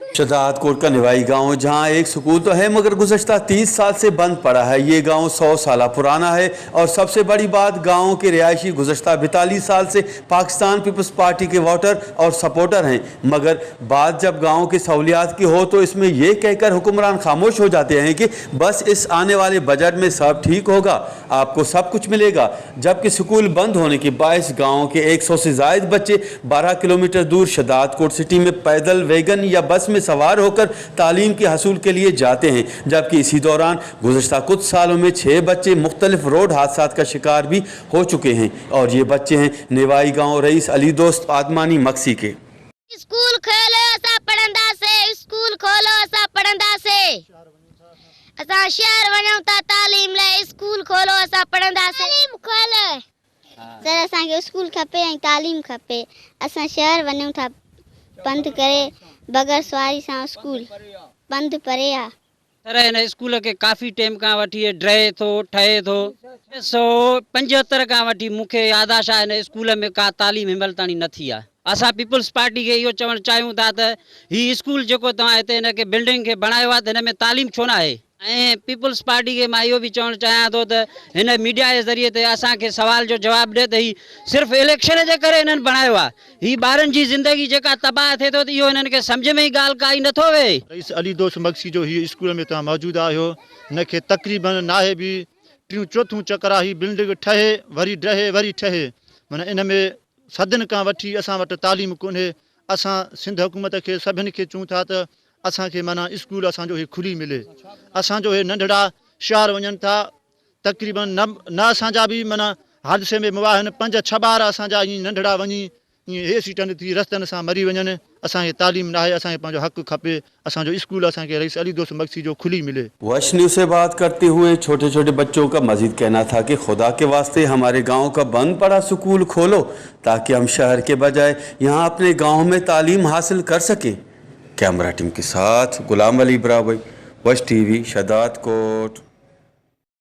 शहजाद कोट का निवाई गांव, जहां एक स्कूल तो है मगर गुज़श्ता 30 साल से बंद पड़ा है। ये गांव 100 साल पुराना है और सबसे बड़ी बात, गांव के रिहायशी गुज़श्ता 42 साल से पाकिस्तान पीपल्स पार्टी के वोटर और सपोर्टर हैं, मगर बात जब गांव की सहूलियात की हो तो इसमें ये कहकर हुक्मरान खामोश हो जाते हैं कि बस इस आने वाले बजट में सब ठीक होगा, आपको सब कुछ मिलेगा। जबकि स्कूल बंद होने के बायस गाँव के 100 से ज़ायद बच्चे 12 किलोमीटर दूर शहजाद कोट सिटी में पैदल, वैगन या बस में सवार होकर तालीम के हसूल के लिए जाते हैं। जबकि इसी दौरान गुज़श्ता कुछ सालों में 6 बच्चे मुख्तलिफ रोड हादसात का शिकार भी हो चुके हैं। और ये बच्चे हैं निवाई गांव रईस अली दोस्त आदमानी मक्सी के। स्कूल खोलो असा पढ़ंदा से, स्कूल खोलो असा पढ़ंदा से, असा शहर वणो ता तालीम ले, स्कूल खोलो असा पढ़ंदा से, तालीम खोलो सर असा के स्कूल खपे ऐं तालीम खपे। असा शहर वणो था पंध करे बगैर सवारी सां स्कूल बंद परे आ। सर इन स्कूल के काफ़ी टाइम का वठी ड्रे थो ठहे थो 175 का वठी मूंखे यादाश आहे इन स्कूल में का तालीम हिमल ताणी न थी आहे। असां पीपल्स पार्टी के इहो चवणु चाहियूं था त ही स्कूल जेको तव्हां हिते हिन खे बिल्डिंग खे बणायो आहे त हिन में तालीम छो न आहे। ऐं पीपल्स पार्टी के मां इहो बि चवणु चाहियां थो त हिन मीडिया जे ज़रिए ते असांखे सवाल जो जवाबु ॾिए त ही सिर्फ़ु इलेक्शन जे करे हिननि बणायो आहे। ही ॿारनि जी ज़िंदगी जेका तबाह थिए थो त इहो हिननि खे सम्झ में ई ॻाल्हि काई नथो वेहे। रईस अली दोस्त मक्सी जो ही स्कूल में तव्हां मौजूदु आहियो, हिनखे तक़रीबन नाहे बि 3/4 चकर आहे। ही बिल्डिंग ठहे वरी ड्रहे वरी ठहे, माना इन में सदिन खां वठी असां वटि तालीम कोन्हे। असां सिंध हुकूमत खे सभिनि खे चऊं था त असांखे माना स्कूल असांजो ही खुली मिले। असांजो हे नंढड़ा शहर वञनि था, तक़रीबन न असांजा बि माना हादसे में मुआ आहिनि। 5-6 ॿार असांजा ईअं नंढड़ा वञी ईअं हेसिटन थी रस्तनि सां मरी वञनि। असांखे तालीम न आहे, असांखे पंहिंजो हक़ खपे, असांजो स्कूल असांखे रईस अली दोस्त मक्सी जो खुली मिले। वश न्यूज़ से बात करते हुए छोटे छोटे बच्चों का मजीद कहना था कि खुदा के वास्ते हमारे गांव का बंद पड़ा स्कूल खोलो ताकि हम शहर के बजाय यहाँ अपने गांव में तालीम हासिल कर सकें। कैमरा टीम के साथ गुलाम अली बराबर, वश टीवी, शहजाद कोट।